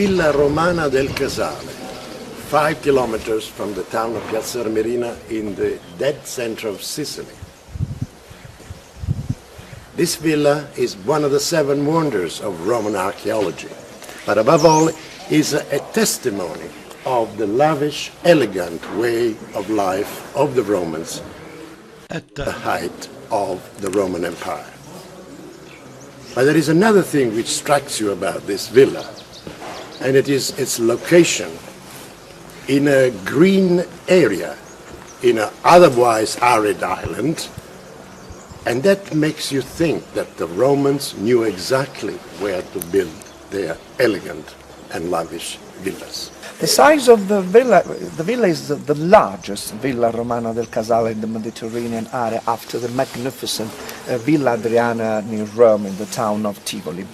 Villa Romana del Casale, 5 kilometers from the town of Piazza Armerina in the dead center of Sicily. This villa is one of the 7 wonders of Roman archaeology, but above all is a testimony of the lavish, elegant way of life of the Romans at the height of the Roman Empire. But there is another thing which strikes you about this villa, and it is its location in a green area, in an otherwise arid island, and that makes you think that the Romans knew exactly where to build their elegant and lavish villas. The size of the villa is the largest Villa Romana del Casale in the Mediterranean area after the magnificent Villa Adriana near Rome in the town of Tivoli.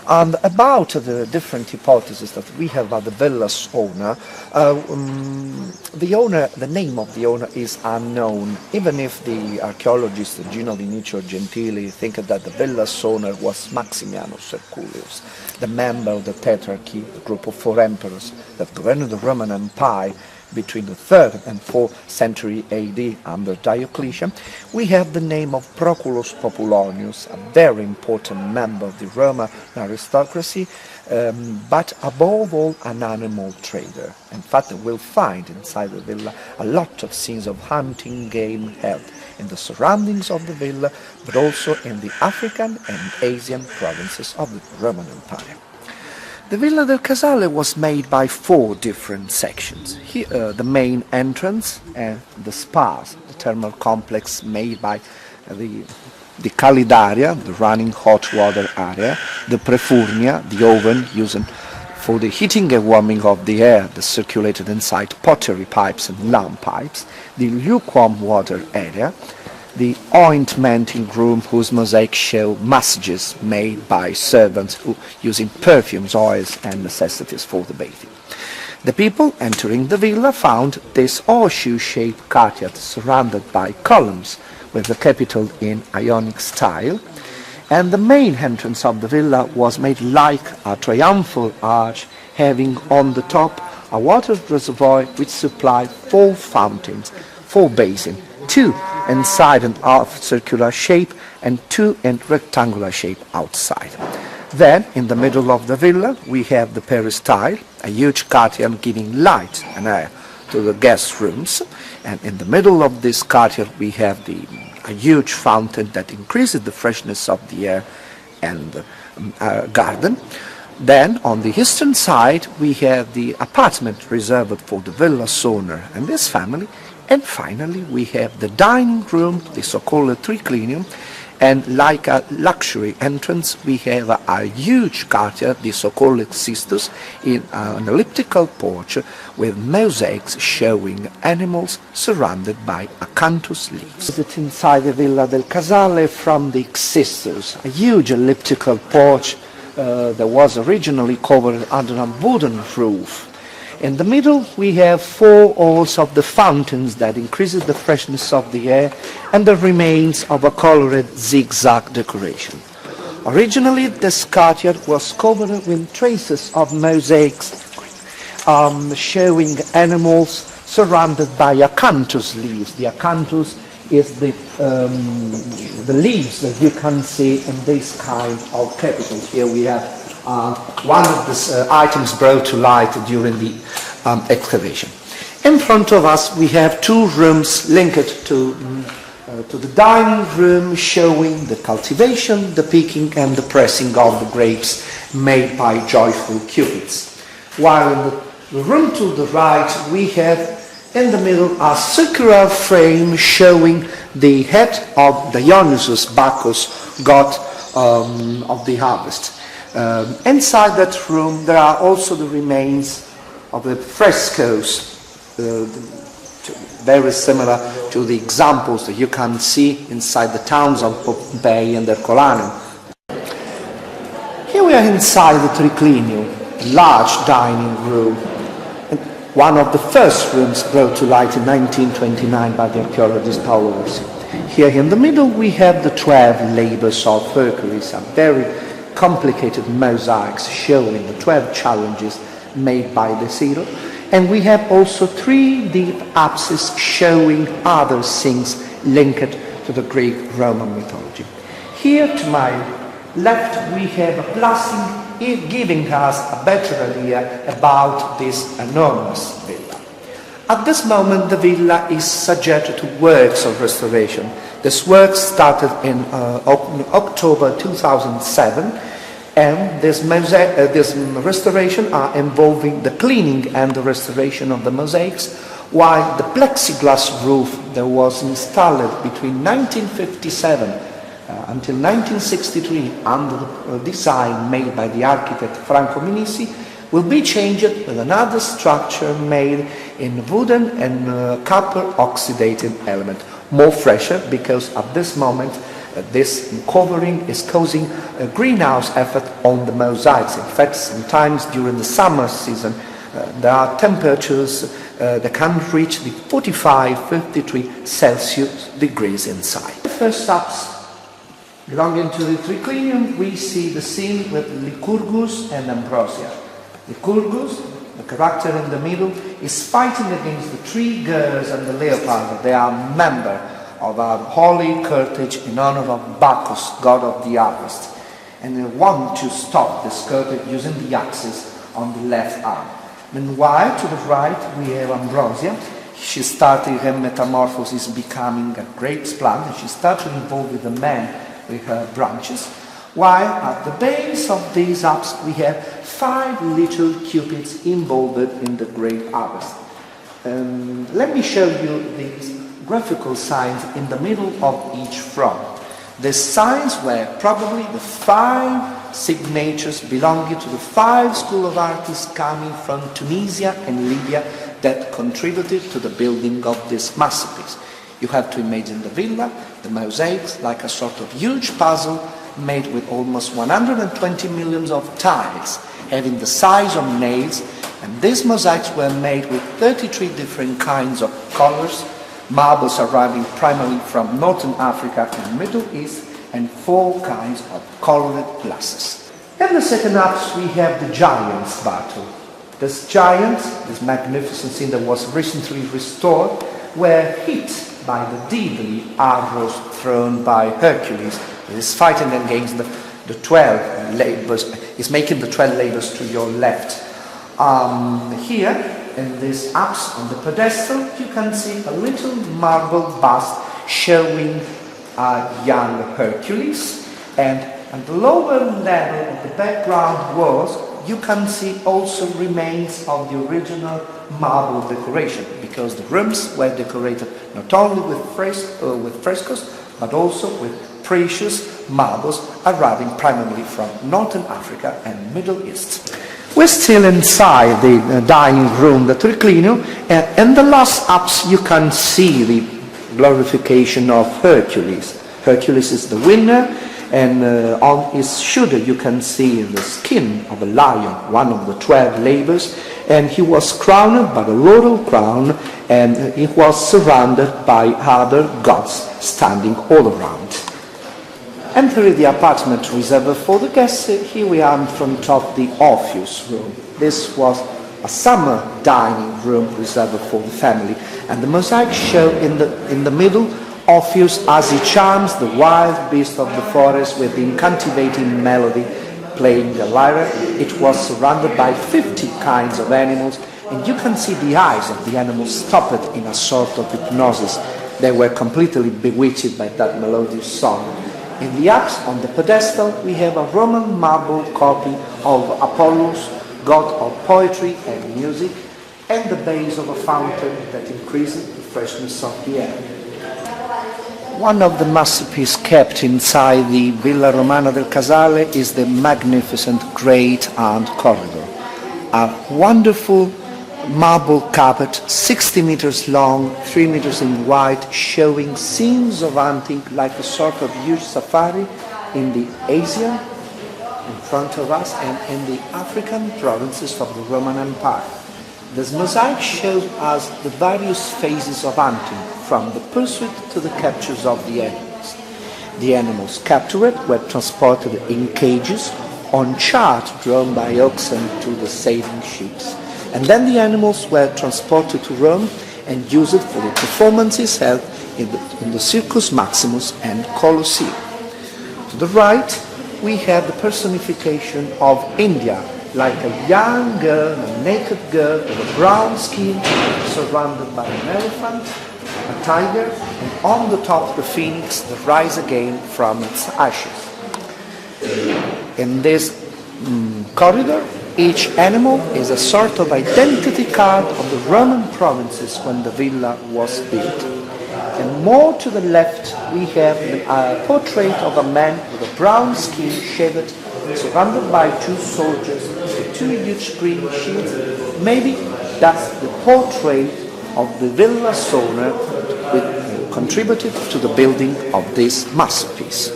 And about the different hypotheses that we have about the villa's owner, the name of the owner is unknown, even if the archaeologist Gino Vinicio Gentili think that the villa's owner was Maximiano Serculius, the member of the Tetrarchy, the group of 4 emperors that governed the Roman Empire between the 3rd and 4th century AD under Diocletian. We have the name of Proculus Populonius, a very important member of the Roman aristocracy, but above all an animal trader. In fact, we'll find inside the villa a lot of scenes of hunting game held in the surroundings of the villa, but also in the African and Asian provinces of the Roman Empire. The Villa del Casale was made by 4 different sections. Here, the main entrance and the spas, the thermal complex made by the Calidaria, the running hot water area, the Prefurnia, the oven used for the heating and warming of the air that circulated inside pottery pipes and lamp pipes, the lukewarm water area, the ointmenting room whose mosaic show messages made by servants using perfumes, oils and necessities for the bathing. The people entering the villa found this horseshoe-shaped courtyard surrounded by columns with the capital in Ionic style, and the main entrance of the villa was made like a triumphal arch having on the top a water reservoir which supplied 4 fountains, 4 basins, 2 inside and half circular shape and 2 in rectangular shape outside. Then, in the middle of the villa, we have the peristyle, a huge courtyard giving light and air to the guest rooms, and in the middle of this courtyard we have a huge fountain that increases the freshness of the air and the garden. Then, on the eastern side, we have the apartment reserved for the villa's owner and his family. And finally, we have the dining room, the so-called triclinium, and like a luxury entrance, we have a huge courtyard, the so-called cistus, in an elliptical porch with mosaics showing animals surrounded by acanthus leaves. Visit inside the Villa del Casale from the cistus, a huge elliptical porch that was originally covered under a wooden roof. In the middle, we have 4 halls of the fountains that increases the freshness of the air and the remains of a colored zigzag decoration. Originally, this courtyard was covered with traces of mosaics showing animals surrounded by acanthus leaves. The acanthus is the leaves that you can see in this kind of capital. Here we have one of the items brought to light during the excavation. In front of us we have 2 rooms linked to the dining room, showing the cultivation, the picking and the pressing of the grapes made by joyful cupids. While in the room to the right we have in the middle a circular frame showing the head of Dionysus Bacchus, god of the harvest. Inside that room there are also the remains of the frescoes, very similar to the examples that you can see inside the towns of Pompeii and Herculaneum. Here we are inside the triclinium, a large dining room, and one of the first rooms brought to light in 1929 by the archaeologist Paolo Rossi. Here in the middle we have the 12 labors of Hercules, a very complicated mosaics showing the 12 challenges made by the zero. And we have also 3 deep apses showing other things linked to the Greek-Roman mythology. Here to my left we have a plastic giving us a better idea about this enormous villa. At this moment the villa is subject to works of restoration. This work started in October 2007, and this restoration are involving the cleaning and the restoration of the mosaics, while the plexiglass roof that was installed between 1957 until 1963 under the design made by the architect Franco Minisi will be changed with another structure made in wooden and copper oxidated element, more fresher because at this moment this covering is causing a greenhouse effect on the mosaics. In fact, sometimes during the summer season there are temperatures that can reach the 45-53 Celsius degrees inside. The first apse belonging to the triclinium, we see the scene with Lycurgus and Ambrosia. Lycurgus, the character in the middle, is fighting against the 3 girls and the leopard. They are members of a holy cortege in honor of Bacchus, god of the harvest. And they want to stop this cortege using the axis on the left arm. Meanwhile, to the right, we have Ambrosia. She started her metamorphosis becoming a great plant, and she started to involve with the man with her branches, while at the base of these apse we have 5 little cupids involved in the great harvest. Let me show you these graphical signs in the middle of each front. The signs were probably the 5 signatures belonging to the 5 schools of artists coming from Tunisia and Libya that contributed to the building of this masterpiece. You have to imagine the villa, the mosaics, like a sort of huge puzzle made with almost 120 million of tiles, having the size of nails, and these mosaics were made with 33 different kinds of colors, marbles arriving primarily from Northern Africa and Middle East, and 4 kinds of colored glasses. In the second apse we have the giants battle. These giants, this magnificent scene that was recently restored, were hit by the deadly arrows thrown by Hercules. He is fighting against the 12 labors, is making the 12 labors to your left. Here, in this apse on the pedestal, you can see a little marble bust showing a young Hercules, and at the lower level of the background walls, you can see also remains of the original marble decoration, because the rooms were decorated not only with frescoes, but also with precious marbles arriving primarily from Northern Africa and Middle East. We're still inside the dining room, the triclinium, and in the last apse you can see the glorification of Hercules. Hercules is the winner, and on his shoulder you can see the skin of a lion, one of the 12 labors, and he was crowned by a laurel crown, and he was surrounded by other gods standing all around. Entering the apartment reserved for the guests, here we are in front of the Orpheus room. This was a summer dining room reserved for the family, and the mosaic show in the middle Orpheus as he charms the wild beast of the forest with the captivating melody, playing the lyre. It was surrounded by 50 kinds of animals, and you can see the eyes of the animals stopped in a sort of hypnosis. They were completely bewitched by that melodious song. In the apse, on the pedestal, we have a Roman marble copy of Apollos, god of poetry and music, and the base of a fountain that increases the freshness of the air. One of the masterpieces kept inside the Villa Romana del Casale is the magnificent Great Aunt Corridor, a wonderful marble carpet 60 meters long, 3 meters in wide, showing scenes of hunting like a sort of huge safari in the Asia in front of us and in the African provinces of the Roman Empire. This mosaic shows us the various phases of hunting, from the pursuit to the captures of the animals. The animals captured were transported in cages on chart drawn by oxen to the sailing ships. And then the animals were transported to Rome and used for the performances held in the Circus Maximus and Colosseum. To the right, we have the personification of India, like a young girl, a naked girl with a brown skin, surrounded by an elephant, a tiger, and on the top the phoenix that rises again from its ashes. In this corridor, each animal is a sort of identity card of the Roman provinces when the villa was built. And more to the left, we have a portrait of a man with a brown skin shaved, surrounded by two soldiers with two huge green shields. Maybe that's the portrait of the villa's owner which contributed to the building of this masterpiece.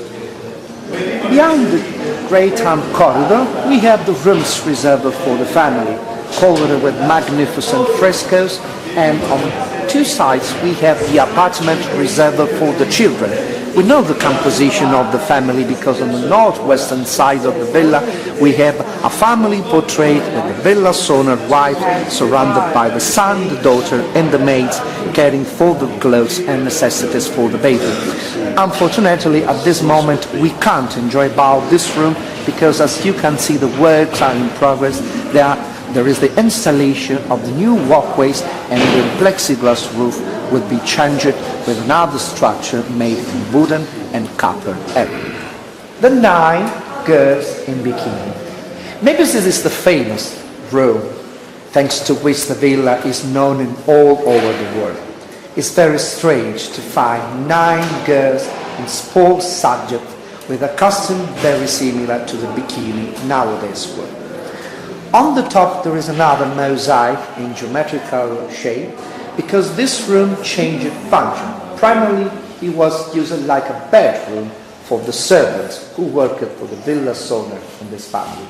Beyond the great corridor, we have the rooms reserved for the family, covered with magnificent frescoes, and on two sides we have the apartment reserved for the children. We know the composition of the family because on the northwestern side of the villa we have a family portrait with the villa's owner wife surrounded by the son, the daughter and the maids caring for the clothes and necessities for the baby. Unfortunately, at this moment we can't enjoy about this room because, as you can see, the works are in progress. There is the installation of the new walkways and the plexiglass roof will be changed with another structure made in wooden and copper ebony. The 9 girls in bikini. Maybe this is the famous room, thanks to which the villa is known in all over the world. It's very strange to find 9 girls in sports subject with a costume very similar to the bikini nowadays wear. On the top there is another mosaic in geometrical shape because this room changed function. Primarily it was used like a bedroom for the servants who worked for the villa's owner and his family.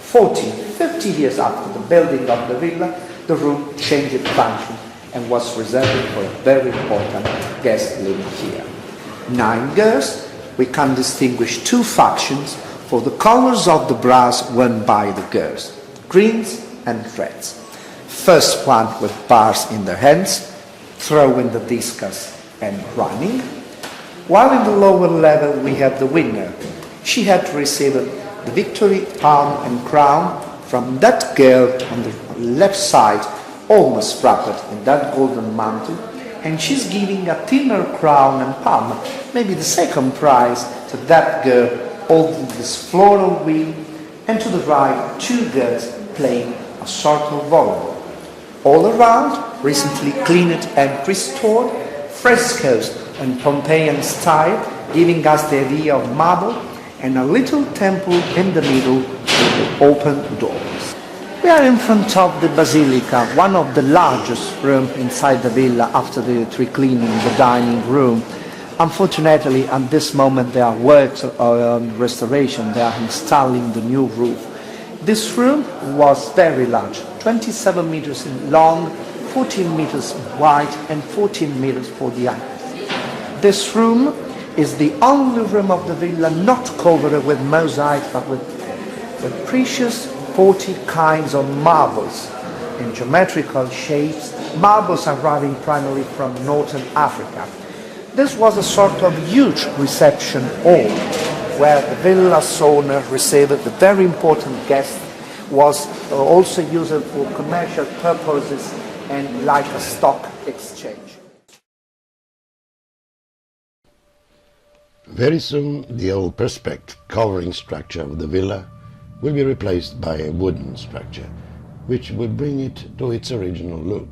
50 years after the building of the villa, the room changed function and was reserved for a very important guest living here. 9 girls, we can distinguish 2 factions for the colors of the bras worn by the girls, greens and reds. First one with bars in their hands, throwing the discus and running. While in the lower level we have the winner. She had received the victory palm and crown from that girl on the left side, almost wrapped in that golden mantle, and she's giving a thinner crown and palm, maybe the second prize, to that girl holding this floral wheel, and to the right 2 girls playing a sort of volleyball. All around, recently cleaned and restored, frescoes in Pompeian style, giving us the idea of marble, and a little temple in the middle with open doors. We are in front of the Basilica, one of the largest rooms inside the villa after the cleaning the dining room. Unfortunately, at this moment there are works on restoration, they are installing the new roof. This room was very large, 27 meters long, 14 meters wide and 14 meters for the height. This room is the only room of the villa not covered with mosaic but with precious 40 kinds of marbles in geometrical shapes, marbles arriving primarily from northern Africa. This was a sort of huge reception hall where the villa's owner received the very important guest, was also used for commercial purposes and like a stock exchange. Very soon the old perspex covering structure of the villa will be replaced by a wooden structure, which will bring it to its original look.